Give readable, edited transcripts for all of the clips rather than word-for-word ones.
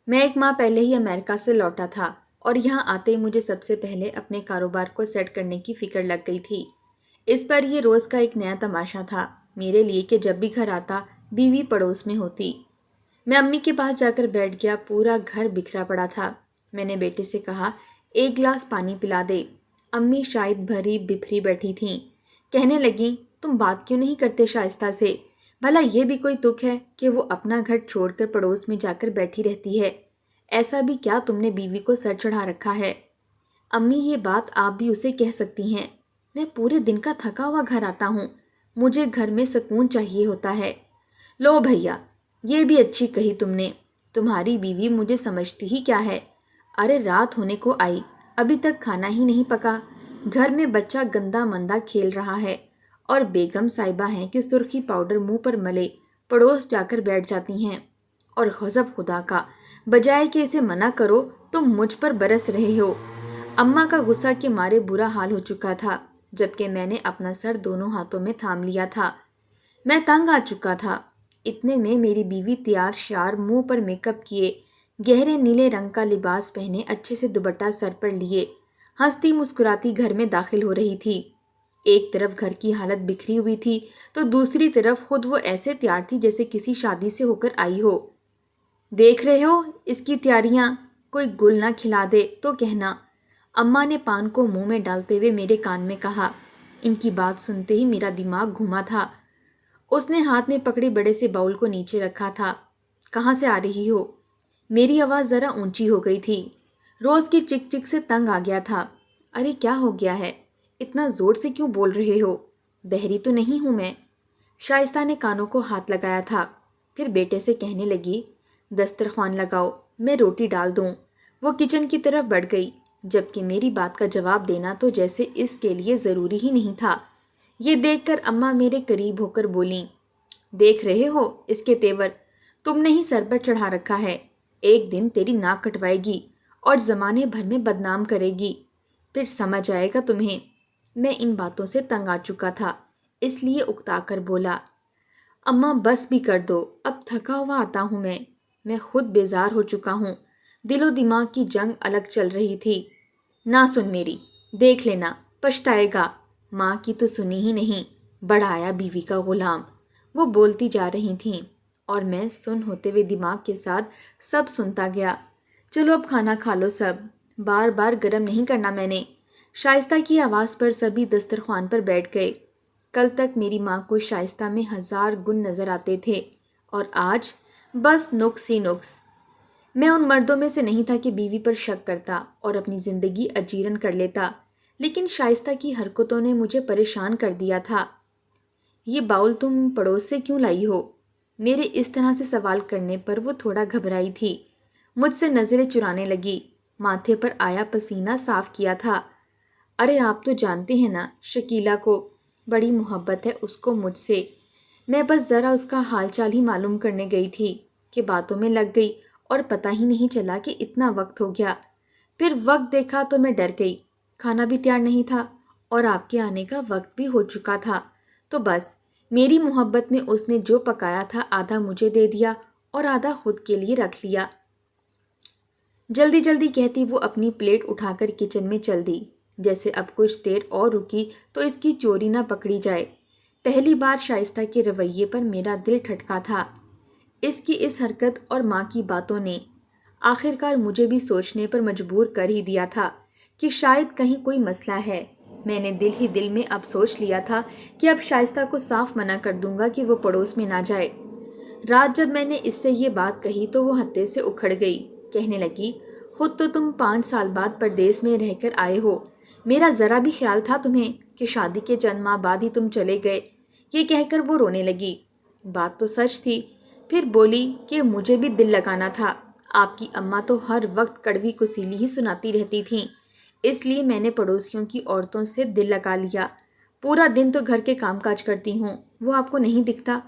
میں 1 ماہ پہلے ہی امریکہ سے لوٹا تھا اور یہاں آتے ہی مجھے سب سے پہلے اپنے کاروبار کو سیٹ کرنے کی فکر لگ گئی تھی۔ اس پر یہ روز کا ایک نیا تماشا تھا میرے لیے کہ جب بھی گھر آتا بیوی پڑوس میں ہوتی۔ میں امی کے پاس جا کر بیٹھ گیا، پورا گھر بکھرا پڑا تھا۔ میں نے بیٹے سے کہا، 1 گلاس پانی پلا دے۔ امی شاید بھری بپھری بیٹھی تھیں، کہنے لگیں، تم بات کیوں نہیں کرتے شائستہ سے؟ بھلا یہ بھی کوئی تک ہے کہ وہ اپنا گھر چھوڑ کر پڑوس میں جا کر بیٹھی رہتی ہے؟ ایسا بھی کیا تم نے بیوی کو سر چڑھا رکھا ہے؟ امی یہ بات آپ بھی اسے کہہ سکتی ہیں، میں پورے دن کا تھکا ہوا گھر آتا ہوں، مجھے گھر میں سکون چاہیے ہوتا ہے۔ لو بھیا، یہ بھی اچھی کہی تم نے، تمہاری بیوی مجھے سمجھتی ہی کیا ہے؟ ارے رات ہونے کو آئی، ابھی تک کھانا ہی نہیں پکا، گھر میں بچہ گندا مندہ کھیل رہا ہے اور بیگم صاحبہ ہیں کہ سرخی پاؤڈر منہ پر ملے پڑوس جا کر بیٹھ جاتی ہیں، اور غضب خدا کا، بجائے کہ اسے منع کرو تم مجھ پر برس رہے ہو۔ اماں کا غصہ کے مارے برا حال ہو چکا تھا، جبکہ میں نے اپنا سر دونوں ہاتھوں میں تھام لیا تھا۔ میں تنگ آ چکا تھا۔ اتنے میں میری بیوی تیار شیار، منہ پر میک اپ کیے، گہرے نیلے رنگ کا لباس پہنے، اچھے سے دوپٹہ سر پر لیے، ہنستی مسکراتی گھر میں داخل ہو رہی تھی۔ ایک طرف گھر کی حالت بکھری ہوئی تھی تو دوسری طرف خود وہ ایسے تیار تھی جیسے کسی شادی سے ہو کر آئی ہو۔ دیکھ رہے ہو اس کی تیاریاں، کوئی گل نہ کھلا دے تو کہنا، اماں نے پان کو منہ میں ڈالتے ہوئے میرے کان میں کہا۔ ان کی بات سنتے ہی میرا دماغ گھما تھا۔ اس نے ہاتھ میں پکڑے بڑے سے باؤل کو نیچے رکھا تھا۔ کہاں سے آ رہی ہو؟ میری آواز ذرا اونچی ہو گئی تھی، روز کی چک چک سے تنگ آ گیا تھا۔ ارے کیا ہو گیا ہے؟ اتنا زور سے کیوں بول رہے ہو؟ بہری تو نہیں ہوں میں؟ شائستہ نے کانوں کو ہاتھ لگایا تھا، پھر بیٹے سے کہنے لگی، دسترخوان لگاؤ، میں روٹی ڈال دوں۔ وہ کچن کی طرف بڑھ گئی، جبکہ میری بات کا جواب دینا تو جیسے اس کے لیے ضروری ہی نہیں تھا۔ یہ دیکھ کر اماں میرے قریب ہو کر بولیں، دیکھ رہے ہو اس کے تیور، تم نے ہی سر پر چڑھا رکھا ہے، ایک دن تیری ناک کٹوائے گی اور زمانے بھر میں بدنام کرے گی، پھر سمجھ آئے گا تمہیں۔ میں ان باتوں سے تنگ آ چکا تھا، اس لیے اکتا کر بولا، اماں بس بھی کر دو، اب تھکا ہوا آتا ہوں میں خود بیزار ہو چکا ہوں، دل و دماغ کی جنگ الگ چل رہی تھی۔ نہ سن میری، دیکھ لینا، پچھتائے گا، ماں کی تو سنی ہی نہیں، بڑھایا بیوی کا غلام۔ وہ بولتی جا رہی تھیں اور میں سن ہوتے ہوئے دماغ کے ساتھ سب سنتا گیا۔ چلو اب کھانا کھا لو سب، بار بار گرم نہیں کرنا میں نے۔ شائستہ کی آواز پر سبھی دسترخوان پر بیٹھ گئے۔ کل تک میری ماں کو شائستہ میں 1000 گن نظر آتے تھے اور آج بس نقص ہی نقص۔ میں ان مردوں میں سے نہیں تھا کہ بیوی پر شک کرتا اور اپنی زندگی اجیرن کر لیتا، لیکن شائستہ کی حرکتوں نے مجھے پریشان کر دیا تھا۔ یہ باؤل تم پڑوس سے کیوں لائی ہو؟ میرے اس طرح سے سوال کرنے پر وہ تھوڑا گھبرائی تھی، مجھ سے نظریں چرانے لگی، ماتھے پر آیا پسینہ صاف کیا تھا۔ ارے آپ تو جانتے ہیں نا شکیلہ کو، بڑی محبت ہے اس کو مجھ سے، میں بس ذرا اس کا حال چال ہی معلوم کرنے گئی تھی کہ باتوں میں لگ گئی اور پتہ ہی نہیں چلا کہ اتنا وقت ہو گیا۔ پھر وقت دیکھا تو میں ڈر گئی، کھانا بھی تیار نہیں تھا اور آپ کے آنے کا وقت بھی ہو چکا تھا، تو بس میری محبت میں اس نے جو پکایا تھا آدھا مجھے دے دیا اور آدھا خود کے لیے رکھ لیا۔ جلدی جلدی کہتی وہ اپنی پلیٹ اٹھا کر کچن میں چل دی، جیسے اب کچھ دیر اور رکی تو اس کی چوری نہ پکڑی جائے۔ پہلی بار شائستہ کے رویے پر میرا دل ٹھٹکا تھا۔ اس کی اس حرکت اور ماں کی باتوں نے آخرکار مجھے بھی سوچنے پر مجبور کر ہی دیا تھا کہ شاید کہیں کوئی مسئلہ ہے۔ میں نے دل ہی دل میں اب سوچ لیا تھا کہ اب شائستہ کو صاف منع کر دوں گا کہ وہ پڑوس میں نہ جائے۔ رات جب میں نے اس سے یہ بات کہی تو وہ ہتے سے اکھڑ گئی، کہنے لگی، خود تو تم 5 سال بعد پردیس میں رہ کر آئے ہو، میرا ذرا بھی خیال تھا تمہیں کہ شادی کے چند ماہ بعد ہی تم چلے گئے؟ یہ کہہ کر وہ رونے لگی۔ بات تو سچ تھی۔ پھر بولی کہ مجھے بھی دل لگانا تھا، آپ کی اماں تو ہر وقت کڑوی کسیلی ہی سناتی رہتی تھیں، اس لیے میں نے پڑوسیوں کی عورتوں سے دل لگا لیا۔ پورا دن تو گھر کے کام کاج کرتی ہوں، وہ آپ کو نہیں دکھتا؟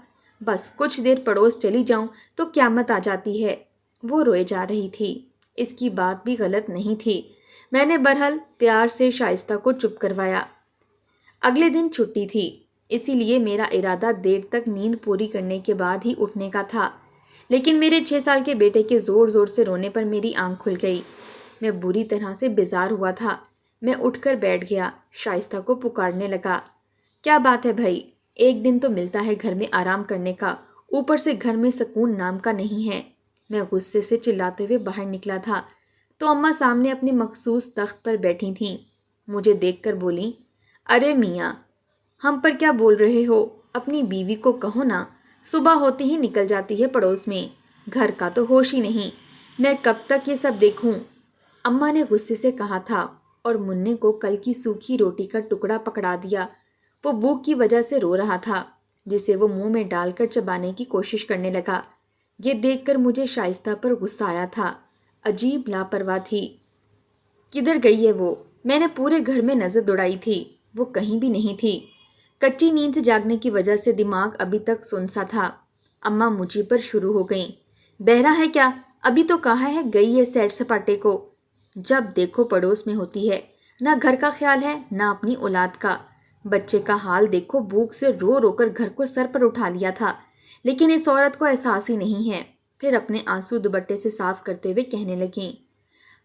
بس کچھ دیر پڑوس چلی جاؤں تو قیامت آ جاتی ہے۔ وہ روئے جا رہی تھی، اس کی بات بھی غلط نہیں تھی۔ میں نے برحال پیار سے شائستہ کو چپ کروایا۔ اگلے دن چھٹی تھی، اسی لیے میرا ارادہ دیر تک نیند پوری کرنے کے بعد ہی اٹھنے کا تھا۔ لیکن میرے 6 سال کے بیٹے کے زور زور سے رونے پر میری آنکھ کھل گئی۔ میں بری طرح سے بیزار ہوا تھا۔ میں اٹھ کر بیٹھ گیا، شائستہ کو پکارنے لگا۔ کیا بات ہے بھائی؟ ایک دن تو ملتا ہے گھر میں آرام کرنے کا، اوپر سے گھر میں سکون نام کا نہیں ہے۔ میں غصے سے چلاتے ہوئے باہر نکلا تھا تو اماں سامنے اپنے مخصوص تخت پر بیٹھی تھیں۔ مجھے دیکھ کر بولیں، ارے میاں، ہم پر کیا بول رہے ہو؟ اپنی بیوی کو کہو نا، صبح ہوتی ہی نکل جاتی ہے پڑوس میں، گھر کا تو ہوش ہی نہیں۔ میں کب تک یہ سب دیکھوں؟ اماں نے غصے سے کہا تھا اور مننے کو کل کی سوکھی روٹی کا ٹکڑا پکڑا دیا۔ وہ بھوک کی وجہ سے رو رہا تھا، جسے وہ منہ میں ڈال کر چبانے کی کوشش کرنے لگا۔ یہ دیکھ کر مجھے شائستہ پر غصہ آیا تھا۔ عجیب لاپرواہ تھی۔ کدھر گئی ہے وہ؟ میں نے پورے گھر میں نظر دوڑائی تھی، وہ کہیں بھی نہیں تھی۔ کچی نیند جاگنے کی وجہ سے دماغ ابھی تک سن سا تھا۔ اماں مجھے پر شروع ہو گئیں، بہرا ہے کیا؟ ابھی تو کہا ہے گئی ہے سیر سپاٹے کو۔ جب دیکھو پڑوس میں ہوتی ہے، نہ گھر کا خیال ہے نہ اپنی اولاد کا۔ بچے کا حال دیکھو، بھوک سے رو رو کر گھر کو سر پر اٹھا لیا تھا، لیکن اس عورت کو احساس ہی نہیں ہے۔ پھر اپنے آنسو دوپٹے سے صاف کرتے ہوئے کہنے لگیں،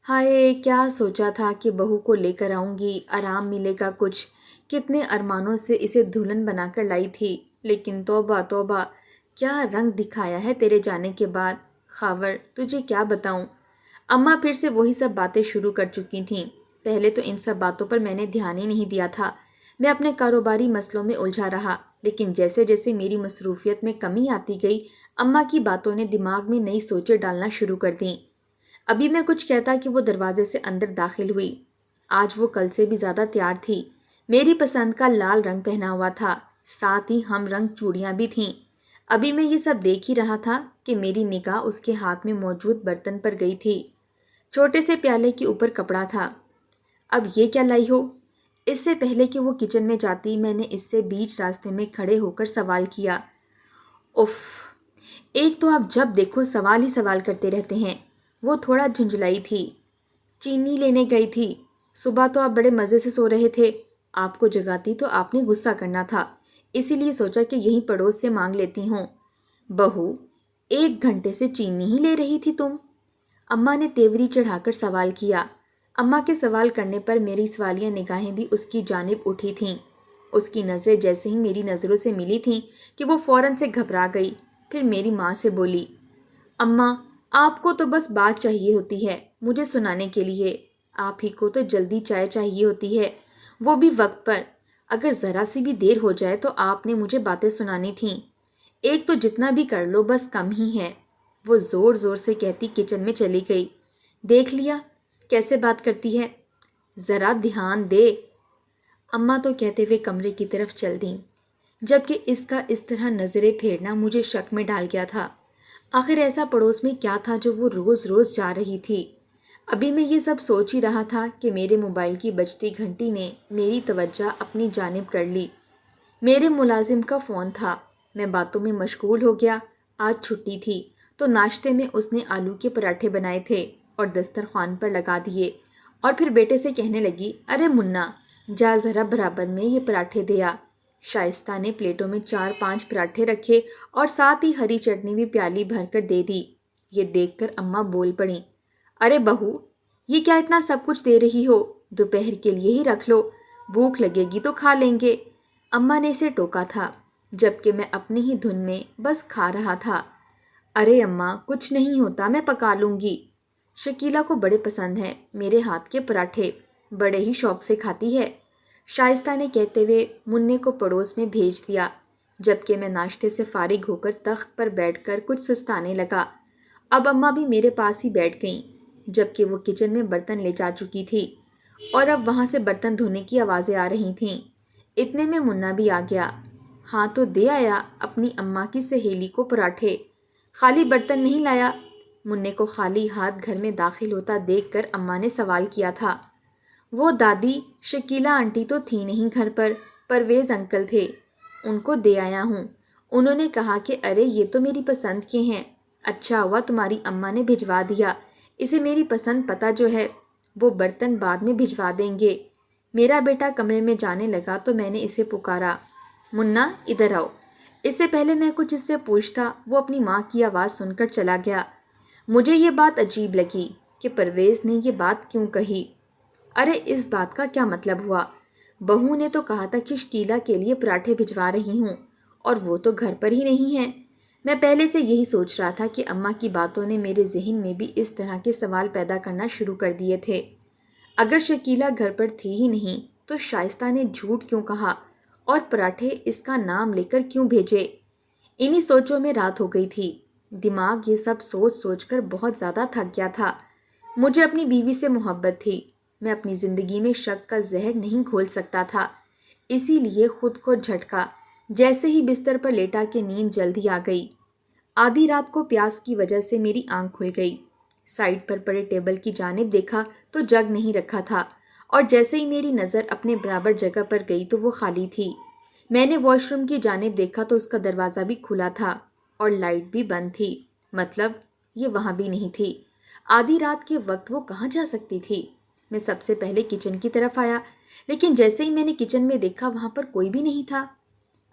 ہائے، کیا سوچا تھا کہ بہو کو لے کر آؤں گی، آرام ملے گا کچھ۔ کتنے ارمانوں سے اسے دلہن بنا کر لائی تھی، لیکن توبہ توبہ، کیا رنگ دکھایا ہے تیرے جانے کے بعد۔ خاور، تجھے کیا بتاؤں؟ اماں پھر سے وہی سب باتیں شروع کر چکی تھیں۔ پہلے تو ان سب باتوں پر میں نے دھیان ہی نہیں دیا تھا، میں اپنے کاروباری مسئلوں میں الجھا رہا، لیکن جیسے جیسے میری مصروفیت میں کمی آتی گئی، اماں کی باتوں نے دماغ میں نئی سوچیں ڈالنا شروع کر دیں۔ ابھی میں کچھ کہتا کہ وہ دروازے سے اندر داخل ہوئی۔ آج وہ کل سے بھی زیادہ تیار تھی۔ میری پسند کا لال رنگ پہنا ہوا تھا، ساتھ ہی ہم رنگ چوڑیاں بھی تھیں۔ ابھی میں یہ سب دیکھ ہی رہا تھا کہ میری نگاہ اس کے ہاتھ میں موجود برتن پر گئی تھی۔ چھوٹے سے پیالے کے اوپر کپڑا تھا۔ اب یہ کیا لائی ہو؟ اس سے پہلے کہ وہ کچن میں جاتی، میں نے اس سے بیچ راستے میں کھڑے ہو کر سوال کیا۔ اف، ایک تو آپ جب دیکھو سوال ہی سوال کرتے رہتے ہیں۔ وہ تھوڑا جھنجھلائی تھی۔ چینی لینے گئی تھی۔ صبح تو آپ بڑے مزے سے سو رہے تھے، آپ کو جگاتی تو آپ نے غصہ کرنا تھا، اسی لیے سوچا کہ یہیں پڑوس سے مانگ لیتی ہوں۔ بہو، 1 گھنٹے سے چینی ہی لے رہی تھی تم؟ اماں نے تیوری چڑھا کر سوال کیا۔ اماں کے سوال کرنے پر میری سوالیہ نگاہیں بھی اس کی جانب اٹھی تھیں۔ اس کی نظریں جیسے ہی میری نظروں سے ملی تھیں کہ وہ فوراً سے گھبرا گئی۔ پھر میری ماں سے بولی، اماں، آپ کو تو بس بات چاہیے ہوتی ہے مجھے سنانے کے لیے، آپ ہی کو تو جلدی چائے چاہیے ہوتی ہے، وہ بھی وقت پر۔ اگر ذرا سی بھی دیر ہو جائے تو آپ نے مجھے باتیں سنانی تھیں۔ ایک تو جتنا بھی کر لو بس کم ہی ہے۔ وہ زور زور سے کہتی کچن میں چلی گئی۔ دیکھ لیا کیسے بات کرتی ہے، ذرا دھیان دے۔ اماں تو کہتے ہوئے کمرے کی طرف چل دیں، جبکہ اس کا اس طرح نظریں پھیرنا مجھے شک میں ڈال گیا تھا۔ آخر ایسا پڑوس میں کیا تھا جو وہ روز روز جا رہی تھی؟ ابھی میں یہ سب سوچ ہی رہا تھا کہ میرے موبائل کی بجتی گھنٹی نے میری توجہ اپنی جانب کر لی۔ میرے ملازم کا فون تھا۔ میں باتوں میں مشغول ہو گیا۔ آج چھٹی تھی تو ناشتے میں اس نے آلو کے پراٹھے بنائے تھے اور دسترخوان پر لگا دیے، اور پھر بیٹے سے کہنے لگی، ارے منا، جا ذرا برابر میں یہ پراٹھے دیا۔ شائستہ نے پلیٹوں میں 4-5 پراٹھے رکھے اور ساتھ ہی ہری چٹنی بھی پیالی بھر کر دے دی۔ یہ دیکھ کر اماں بول پڑیں، ارے بہو، یہ کیا اتنا سب کچھ دے رہی ہو؟ دوپہر کے لیے ہی رکھ لو، بھوک لگے گی تو کھا لیں گے۔ اماں نے اسے ٹوکا تھا، جبکہ میں اپنی ہی دھن میں بس کھا رہا تھا۔ ارے اماں، کچھ نہیں ہوتا، میں پکا لوں گی۔ شکیلہ کو بڑے پسند ہیں میرے ہاتھ کے پراٹھے، بڑے ہی شوق سے کھاتی ہے، شائستہ نے کہتے ہوئے مننے کو پڑوس میں بھیج دیا، جبکہ میں ناشتے سے فارغ ہو کر تخت پر بیٹھ کر کچھ سستانے لگا۔ اب اماں بھی میرے پاس ہی بیٹھ گئیں، جبکہ وہ کچن میں برتن لے جا چکی تھی اور اب وہاں سے برتن دھونے کی آوازیں آ رہی تھیں۔ اتنے میں منا بھی آ گیا۔ ہاں تو دے آیا اپنی اماں کی سہیلی کو پراٹھے، خالی برتن نہیں لایا؟ مننے کو خالی ہاتھ گھر میں داخل ہوتا دیکھ کر اماں نے سوال کیا تھا۔ وہ دادی، شکیلہ آنٹی تو تھی نہیں گھر پر، پرویز انکل تھے، ان کو دے آیا ہوں۔ انہوں نے کہا کہ ارے یہ تو میری پسند کے ہیں، اچھا ہوا تمہاری اماں نے بھجوا دیا، اسے میری پسند پتہ جو ہے، وہ برتن بعد میں بھجوا دیں گے۔ میرا بیٹا کمرے میں جانے لگا تو میں نے اسے پکارا، منا ادھر آؤ۔ اس سے پہلے میں کچھ اس سے پوچھتا وہ اپنی ماں کی آواز سن کر چلا گیا۔ مجھے یہ بات عجیب لگی کہ پرویز نے یہ بات کیوں کہی۔ ارے اس بات کا کیا مطلب ہوا؟ بہو نے تو کہا تھا کہ شکیلا کے لیے پراٹھے بھجوا رہی ہوں اور وہ تو گھر پر ہی نہیں ہے۔ میں پہلے سے یہی سوچ رہا تھا کہ اماں کی باتوں نے میرے ذہن میں بھی اس طرح کے سوال پیدا کرنا شروع کر دیے تھے۔ اگر شکیلا گھر پر تھی ہی نہیں تو شائستہ نے جھوٹ کیوں کہا اور پراٹھے اس کا نام لے کر کیوں بھیجے؟ انہی سوچوں میں رات ہو گئی تھی۔ دماغ یہ سب سوچ سوچ کر بہت زیادہ تھک گیا تھا۔ مجھے اپنی بیوی سے محبت تھی۔ میں اپنی زندگی میں شک کا زہر نہیں گھول سکتا تھا۔ اسی لیے خود کو جھٹکا جیسے ہی بستر پر لیٹا کہ نیند جلدی آ گئی۔ آدھی رات کو پیاس کی وجہ سے میری آنکھ کھل گئی۔ سائڈ پر پڑے ٹیبل کی جانب دیکھا تو جگ نہیں رکھا تھا اور جیسے ہی میری نظر اپنے برابر جگہ پر گئی تو وہ خالی تھی۔ میں نے واش روم کی جانب دیکھا تو اس کا دروازہ بھی کھلا تھا اور لائٹ بھی بند تھی، مطلب یہ وہاں بھی نہیں تھی۔ آدھی رات کے وقت وہ کہاں جا سکتی تھی؟ میں سب سے پہلے کچن کی طرف آیا، لیکن جیسے ہی میں نے کچن میں دیکھا وہاں پر کوئی بھی نہیں تھا۔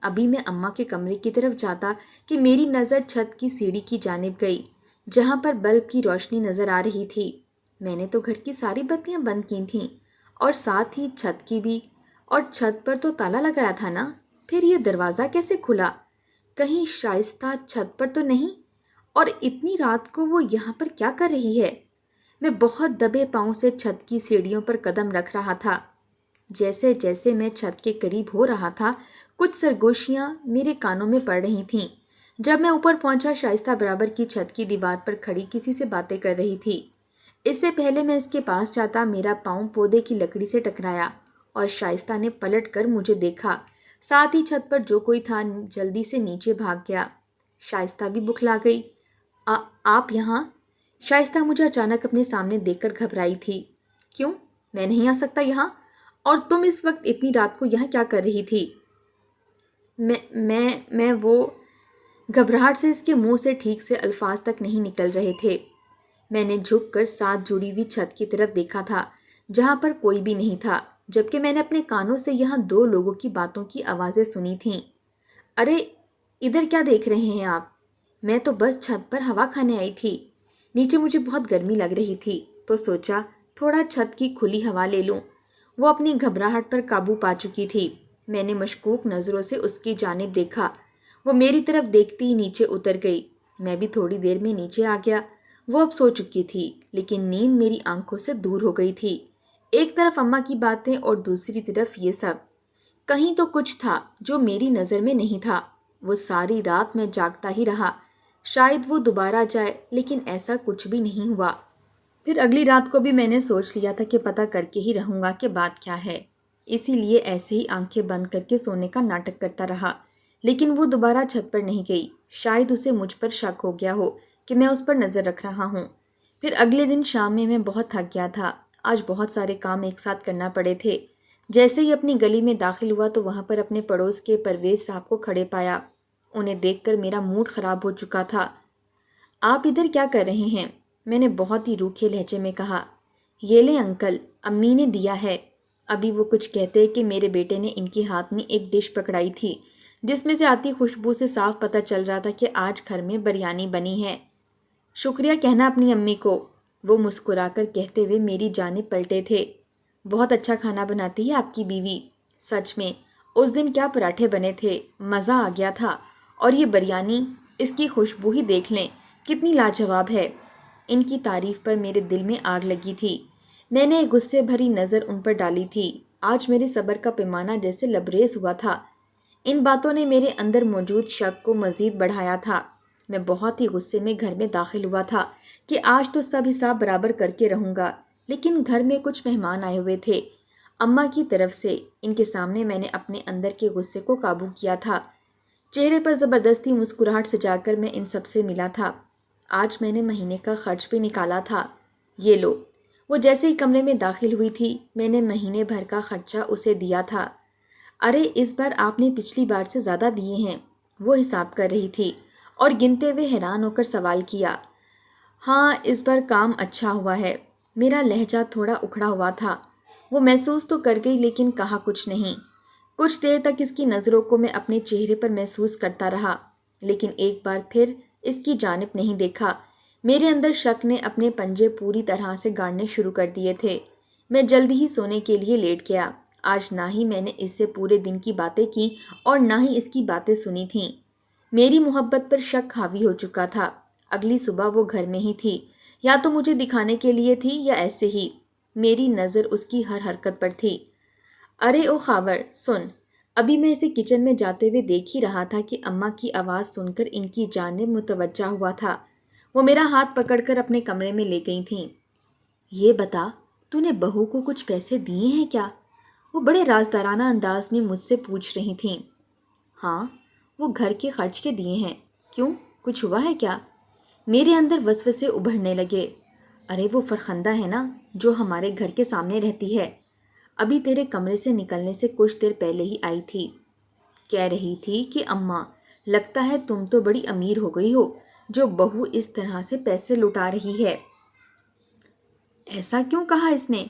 ابھی میں اماں کے کمرے کی طرف جاتا کہ میری نظر چھت کی سیڑھی کی جانب گئی جہاں پر بلب کی روشنی نظر آ رہی تھی۔ میں نے تو گھر کی ساری بتیاں بند کی تھیں اور ساتھ ہی چھت کی بھی، اور چھت پر تو تالا لگایا تھا نا، پھر یہ دروازہ کیسے کھلا؟ کہیں شائستہ چھت پر تو نہیں؟ اور اتنی رات کو وہ یہاں پر کیا کر رہی ہے؟ میں بہت دبے پاؤں سے چھت کی سیڑھیوں پر قدم رکھ رہا تھا۔ جیسے جیسے میں چھت کے قریب ہو رہا تھا کچھ سرگوشیاں میرے کانوں میں پڑ رہی تھیں۔ جب میں اوپر پہنچا شائستہ برابر کی چھت کی دیوار پر کھڑی کسی سے باتیں کر رہی تھی۔ اس سے پہلے میں اس کے پاس جاتا میرا پاؤں پودے کی لکڑی سے ٹکرایا اور شائستہ نے پلٹ کر مجھے دیکھا۔ ساتھ ہی چھت پر جو کوئی تھا جلدی سے نیچے بھاگ گیا۔ شائستہ بھی بکھلا گئی۔ آپ یہاں؟ شائستہ مجھے اچانک اپنے سامنے دیکھ کر گھبرائی تھی۔ کیوں؟ میں نہیں آ سکتا یہاں؟ اور تم اس وقت اتنی رات کو یہاں کیا کر رہی تھی؟ میں وہ گھبراہٹ سے اس کے منہ سے ٹھیک سے الفاظ تک نہیں نکل رہے تھے۔ میں نے جھک کر ساتھ جڑی ہوئی چھت کی طرف دیکھا تھا جہاں پر کوئی بھی نہیں تھا، جبکہ میں نے اپنے کانوں سے یہاں 2 لوگوں کی باتوں کی آوازیں سنی تھیں۔ ارے ادھر کیا دیکھ رہے ہیں آپ؟ میں تو بس چھت پر ہوا کھانے آئی تھی۔ نیچے مجھے بہت گرمی لگ رہی تھی تو سوچا تھوڑا چھت کی کھلی ہوا لے لوں۔ وہ اپنی گھبراہٹ پر قابو پا چکی تھی۔ میں نے مشکوک نظروں سے اس کی جانب دیکھا۔ وہ میری طرف دیکھتی ہی نیچے اتر گئی۔ میں بھی تھوڑی دیر میں نیچے آ گیا۔ وہ اب سو چکی تھی لیکن نیند میری آنکھوں سے دور ہو گئی تھی۔ ایک طرف اماں کی باتیں اور دوسری طرف یہ سب۔ کہیں تو کچھ تھا جو میری نظر میں نہیں تھا۔ وہ ساری رات میں جاگتا ہی رہا۔ شاید وہ دوبارہ جائے، لیکن ایسا کچھ بھی نہیں ہوا۔ پھر اگلی رات کو بھی میں نے سوچ لیا تھا کہ پتہ کر کے ہی رہوں گا کہ بات کیا ہے، اسی لیے ایسے ہی آنکھیں بند کر کے سونے کا ناٹک کرتا رہا۔ لیکن وہ دوبارہ چھت پر نہیں گئی۔ شاید اسے مجھ پر شک ہو گیا ہو کہ میں اس پر نظر رکھ رہا ہوں۔ پھر اگلے دن شام میں بہت تھک گیا تھا۔ آج بہت سارے کام ایک ساتھ کرنا پڑے تھے۔ جیسے ہی اپنی گلی میں داخل ہوا تو وہاں پر اپنے پڑوس کے پرویز صاحب کو کھڑے پایا۔ انہیں دیکھ کر میرا موڈ خراب ہو چکا تھا۔ آپ ادھر کیا کر رہے ہیں؟ میں نے بہت ہی روکھے لہجے میں کہا۔ یہ لیں انکل، امی نے دیا ہے۔ ابھی وہ کچھ کہتے کہ میرے بیٹے نے ان کے ہاتھ میں ایک ڈش پکڑائی تھی جس میں سے آتی خوشبو سے صاف پتہ چل رہا تھا کہ آج گھر میں بریانی بنی ہے۔ شکریہ کہنا اپنی امی کو، وہ مسکرا کر کہتے ہوئے میری جانب پلٹے تھے۔ بہت اچھا کھانا بناتی ہے آپ کی بیوی۔ سچ میں اس دن کیا پراٹھے بنے تھے، مزہ آ گیا تھا۔ اور یہ بریانی، اس کی خوشبو ہی دیکھ لیں کتنی لاجواب ہے۔ ان کی تعریف پر میرے دل میں آگ لگی تھی۔ میں نے غصے بھری نظر ان پر ڈالی تھی۔ آج میرے صبر کا پیمانہ جیسے لبریز ہوا تھا۔ ان باتوں نے میرے اندر موجود شک کو مزید بڑھایا تھا۔ میں بہت ہی غصے میں گھر میں داخل ہوا تھا کہ آج تو سب حساب برابر کر کے رہوں گا، لیکن گھر میں کچھ مہمان آئے ہوئے تھے اماں کی طرف سے۔ ان کے سامنے میں نے اپنے اندر کے غصے کو قابو کیا تھا۔ چہرے پر زبردستی مسکراہٹ سجا کر میں ان سب سے ملا تھا۔ آج میں نے مہینے کا خرچ بھی نکالا تھا۔ یہ لو۔ وہ جیسے ہی کمرے میں داخل ہوئی تھی میں نے مہینے بھر کا خرچہ اسے دیا تھا۔ ارے اس بار آپ نے پچھلی بار سے زیادہ دیے ہیں، وہ حساب کر رہی تھی اور گنتے ہوئے حیران ہو کر سوال کیا۔ ہاں اس بار کام اچھا ہوا ہے۔ میرا لہجہ تھوڑا اکھڑا ہوا تھا۔ وہ محسوس تو کر گئی لیکن کہا کچھ نہیں۔ کچھ دیر تک اس کی نظروں کو میں اپنے چہرے پر محسوس کرتا رہا، لیکن ایک بار پھر اس کی جانب نہیں دیکھا۔ میرے اندر شک نے اپنے پنجے پوری طرح سے گاڑنے شروع کر دیے تھے۔ میں جلدی ہی سونے کے لیے لیٹ گیا۔ آج نہ ہی میں نے اس سے پورے دن کی باتیں کی اور نہ ہی اس کی باتیں سنی تھیں۔ میری محبت پر شک حاوی ہو چکا تھا۔ اگلی صبح وہ گھر میں ہی تھی، یا تو مجھے دکھانے کے لیے تھی یا ایسے ہی۔ میری نظر اس کی ہر حرکت پر تھی۔ ارے او خاور سن! ابھی میں اسے کچن میں جاتے ہوئے دیکھ ہی رہا تھا کہ اماں کی آواز سن کر ان کی جانب متوجہ ہوا تھا۔ وہ میرا ہاتھ پکڑ کر اپنے کمرے میں لے گئی تھیں۔ یہ بتا، تو نے بہو کو کچھ پیسے دیے ہیں کیا؟ وہ بڑے رازدارانہ انداز میں مجھ سے پوچھ رہی تھیں۔ ہاں، وہ گھر کے خرچ کے دیے ہیں۔ کیوں؟ کچھ ہوا ہے کیا؟ میرے اندر وسوسے ابھرنے لگے۔ ارے وہ فرخندہ ہے نا، جو ہمارے گھر کے سامنے رہتی ہے، ابھی تیرے کمرے سے نکلنے سے کچھ دیر پہلے ہی آئی تھی۔ کہہ رہی تھی کہ اماں، لگتا ہے تم تو بڑی امیر ہو گئی ہو، جو بہو اس طرح سے پیسے لٹا رہی ہے۔ ایسا کیوں کہا اس نے؟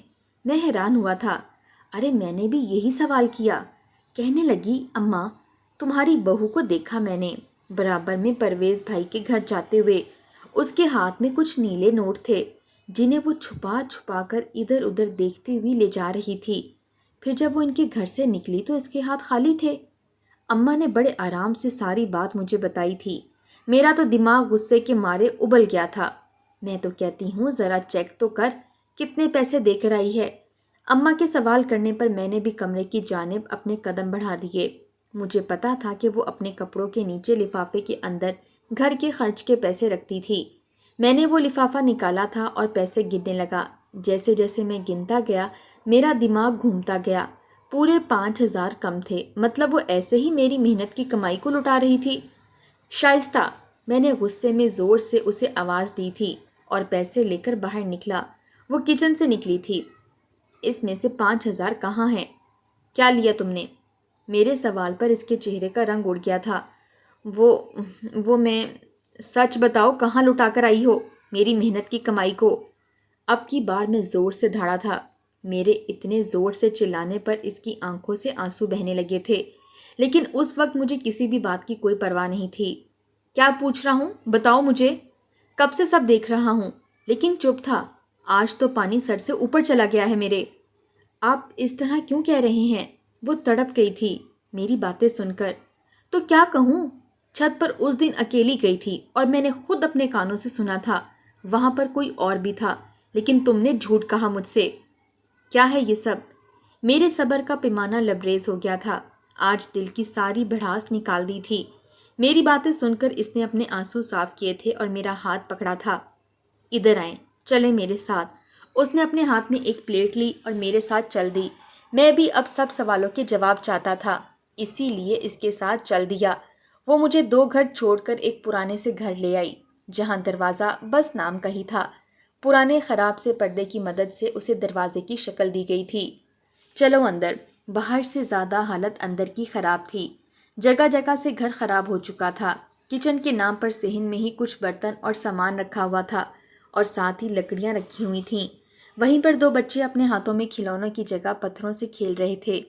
میں حیران ہوا تھا۔ ارے میں نے بھی یہی سوال کیا۔ کہنے لگی، اماں، تمہاری بہو کو دیکھا میں نے برابر میں پرویز بھائی کے گھر جاتے ہوئے۔ اس کے ہاتھ میں کچھ نیلے نوٹ تھے، جنہیں وہ چھپا چھپا کر ادھر ادھر دیکھتی ہوئی لے جا رہی تھی۔ پھر جب وہ ان کے گھر سے نکلی تو اس کے ہاتھ خالی تھے۔ اماں نے بڑے آرام سے ساری بات مجھے بتائی تھی۔ میرا تو دماغ غصے کے مارے ابل گیا تھا۔ میں تو کہتی ہوں ذرا چیک تو کر، کتنے پیسے دے کر آئی ہے۔ اماں کے سوال کرنے پر میں نے بھی کمرے کی جانب اپنے قدم بڑھا دیے۔ مجھے پتا تھا کہ وہ اپنے کپڑوں کے نیچے لفافے کے اندر گھر کے خرچ کے پیسے رکھتی تھی۔ میں نے وہ لفافہ نکالا تھا اور پیسے گننے لگا۔ جیسے جیسے میں گنتا گیا میرا دماغ گھومتا گیا۔ پورے 5,000 کم تھے، مطلب وہ ایسے ہی میری محنت کی کمائی کو لٹا رہی تھی۔ شائستہ! میں نے غصے میں زور سے اسے آواز دی تھی اور پیسے لے کر باہر نکلا۔ وہ کچن سے نکلی تھی۔ اس میں سے 5,000 کہاں ہیں؟ کیا لیا تم نے؟ میرے سوال پر اس کے چہرے کا رنگ اڑ گیا تھا۔ وہ میں سچ بتاؤ، کہاں لٹا کر آئی ہو میری محنت کی کمائی کو؟ اب کی بار میں زور سے دھاڑا تھا۔ میرے اتنے زور سے چلانے پر اس کی آنکھوں سے آنسو بہنے لگے تھے، لیکن اس وقت مجھے کسی بھی بات کی کوئی پرواہ نہیں تھی۔ کیا پوچھ رہا ہوں؟ بتاؤ مجھے۔ کب سے سب دیکھ رہا ہوں، لیکن چپ تھا۔ آج تو پانی سر سے اوپر چلا گیا ہے میرے۔ آپ اس طرح کیوں کہہ رہے ہیں؟ وہ تڑپ گئی تھی میری باتیں سن کر۔ تو کیا کہوں؟ چھت پر اس دن اکیلی گئی تھی اور میں نے خود اپنے کانوں سے سنا تھا۔ وہاں پر کوئی اور بھی تھا، لیکن تم نے جھوٹ کہا مجھ سے۔ کیا ہے یہ سب؟ میرے صبر کا پیمانہ لبریز ہو گیا تھا۔ آج دل کی ساری بھڑاس نکال دی تھی۔ میری باتیں سن کر اس نے اپنے آنسو صاف کیے تھے اور میرا ہاتھ پکڑا تھا۔ ادھر آئیں، چلیں میرے ساتھ۔ اس نے اپنے ہاتھ میں ایک پلیٹ لی اور میرے ساتھ چل دی۔ میں بھی اب سب سوالوں کے جواب چاہتا تھا، اسی لیے اس کے ساتھ چل دیا۔ وہ مجھے 2 گھر چھوڑ کر ایک پرانے سے گھر لے آئی، جہاں دروازہ بس نام کا ہی تھا۔ پرانے خراب سے پردے کی مدد سے اسے دروازے کی شکل دی گئی تھی۔ چلو اندر۔ باہر سے زیادہ حالت اندر کی خراب تھی۔ جگہ جگہ سے گھر خراب ہو چکا تھا۔ کچن کے نام پر صحن میں ہی کچھ برتن اور سامان رکھا ہوا تھا اور ساتھ ہی لکڑیاں رکھی ہوئی تھیں۔ وہیں پر 2 بچے اپنے ہاتھوں میں کھلونوں کی جگہ پتھروں سے کھیل رہے تھے۔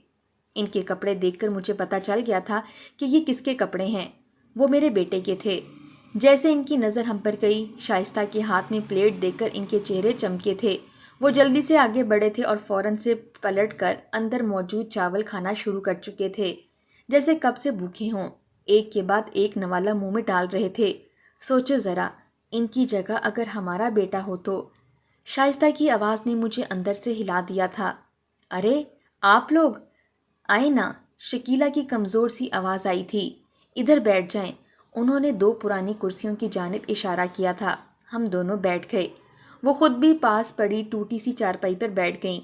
ان کے کپڑے دیکھ کر مجھے پتا چل گیا تھا کہ یہ کس کے کپڑے ہیں۔ وہ میرے بیٹے کے تھے۔ جیسے ان کی نظر ہم پر گئی، شائستہ کے ہاتھ میں پلیٹ دیکھ کر ان کے چہرے چمکے تھے۔ وہ جلدی سے آگے بڑھے تھے اور فوراً سے پلٹ کر اندر موجود چاول کھانا شروع کر چکے تھے، جیسے کب سے بھوکے ہوں۔ ایک کے بعد ایک نوالا منہ میں ڈال رہے تھے۔ سوچو ذرا، ان کی جگہ اگر ہمارا بیٹا ہو تو۔ شائستہ کی آواز نے مجھے اندر سے ہلا دیا تھا۔ ارے آپ لوگ آئے نا، شکیلہ کی کمزور سی آواز آئی تھی۔ ادھر بیٹھ جائیں۔ انہوں نے 2 پرانی کرسیوں کی جانب اشارہ کیا تھا۔ ہم دونوں بیٹھ گئے۔ وہ خود بھی پاس پڑی ٹوٹی سی چارپائی پر بیٹھ گئیں۔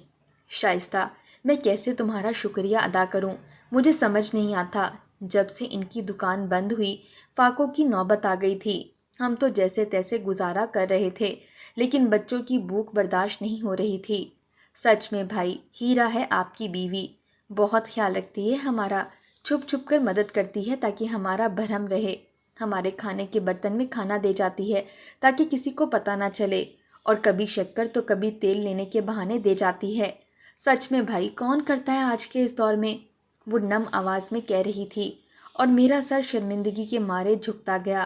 شائستہ، میں کیسے تمہارا شکریہ ادا کروں، مجھے سمجھ نہیں آتا۔ جب سے ان کی دکان بند ہوئی، فاقوں کی نوبت آ گئی تھی۔ ہم تو جیسے تیسے گزارا کر رہے تھے، لیکن بچوں کی بھوک برداشت نہیں ہو رہی تھی۔ سچ میں بھائی، ہیرا ہے آپ کی بیوی، بہت خیال رکھتی ہے ہمارا، چھپ چھپ کر مدد کرتی ہے تاکہ ہمارا بھرم رہے، ہمارے کھانے کے برتن میں کھانا دے جاتی ہے تاکہ کسی کو پتہ نہ چلے، اور کبھی شکر تو کبھی تیل لینے کے بہانے دے جاتی ہے۔ سچ میں بھائی، کون کرتا ہے آج کے اس دور میں؟ وہ نم آواز میں کہہ رہی تھی، اور میرا سر شرمندگی کے مارے جھکتا گیا۔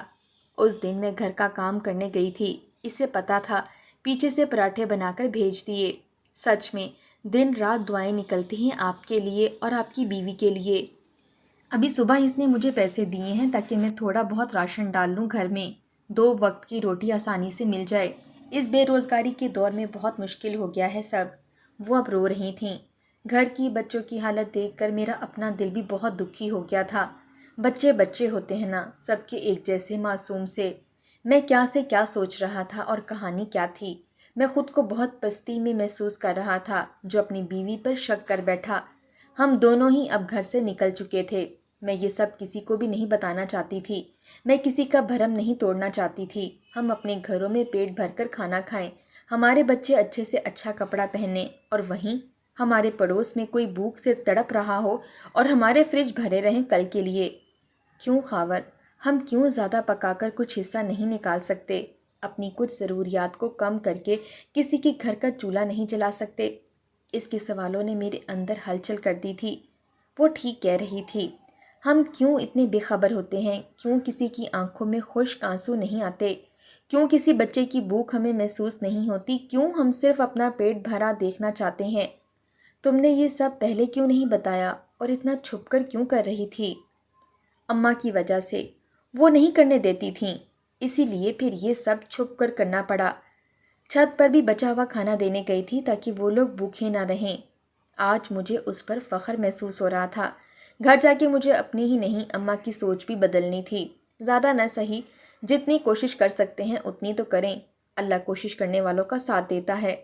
اس دن میں گھر کا کام کرنے گئی تھی، اسے پتا تھا، پیچھے سے پراٹھے بنا کر بھیج دیے۔ سچ میں دن رات دعائیں نکلتی ہیں آپ کے لیے اور آپ کی بیوی کے لیے۔ ابھی صبح اس نے مجھے پیسے دیے ہیں تاکہ میں تھوڑا بہت راشن ڈال لوں گھر میں، 2 وقت کی روٹی آسانی سے مل جائے۔ اس بے روزگاری کے دور میں بہت مشکل ہو گیا ہے سب۔ وہ اب رو رہی تھیں۔ گھر کی بچوں کی حالت دیکھ کر میرا اپنا دل بھی بہت دکھی ہو گیا تھا۔ بچے بچے ہوتے ہیں نا، سب کے ایک جیسے معصوم سے۔ میں کیا سے کیا سوچ رہا تھا اور کہانی کیا تھی۔ میں خود کو بہت پستی میں محسوس کر رہا تھا جو اپنی بیوی پر شک کر بیٹھا۔ ہم دونوں ہی اب گھر سے نکل چکے تھے۔ میں یہ سب کسی کو بھی نہیں بتانا چاہتی تھی۔ میں کسی کا بھرم نہیں توڑنا چاہتی تھی۔ ہم اپنے گھروں میں پیٹ بھر کر کھانا کھائیں، ہمارے بچے اچھے سے اچھا کپڑا پہنیں، اور وہیں ہمارے پڑوس میں کوئی بھوک سے تڑپ رہا ہو اور ہمارے فریج بھرے رہیں کل کے لیے۔ کیوں خاور، ہم کیوں زیادہ پکا کر کچھ حصہ نہیں نکال سکتے؟ اپنی کچھ ضروریات کو کم کر کے کسی کے گھر کا چولہا نہیں جلا سکتے؟ اس کے سوالوں نے میرے اندر ہلچل کر دی تھی۔ وہ ٹھیک کہہ رہی تھی۔ ہم کیوں اتنے بے خبر ہوتے ہیں؟ کیوں کسی کی آنکھوں میں خشک آنسو نہیں آتے؟ کیوں کسی بچے کی بھوک ہمیں محسوس نہیں ہوتی؟ کیوں ہم صرف اپنا پیٹ بھرا دیکھنا چاہتے ہیں؟ تم نے یہ سب پہلے کیوں نہیں بتایا اور اتنا چھپ کر کیوں کر رہی تھی؟ اماں کی وجہ سے، وہ نہیں کرنے دیتی تھیں، اسی لیے پھر یہ سب چھپ کر کرنا پڑا۔ چھت پر بھی بچا ہوا کھانا دینے گئی تھی تاکہ وہ لوگ بھوکے نہ رہیں۔ آج مجھے اس پر فخر محسوس ہو رہا تھا۔ گھر جا کے مجھے اپنی ہی نہیں اماں کی سوچ بھی بدلنی تھی۔ زیادہ نہ سہی، جتنی کوشش کر سکتے ہیں اتنی تو کریں، اللہ کوشش کرنے والوں کا ساتھ دیتا ہے۔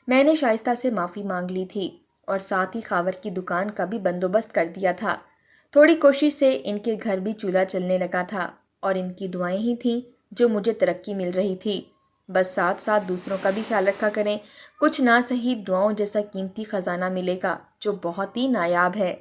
میں نے شائستہ سے معافی مانگ لی تھی اور ساتھ ہی خاور کی دکان کا بھی بندوبست کر دیا تھا۔ تھوڑی کوشش سے ان کے گھر بھی چولہا چلنے لگا تھا، اور ان کی دعائیں ہی تھیں جو مجھے ترقی مل رہی تھی۔ بس ساتھ ساتھ دوسروں کا بھی خیال رکھا کریں، کچھ نہ سہی دعاؤں جیسا قیمتی خزانہ ملے گا جو بہت ہی نایاب ہے۔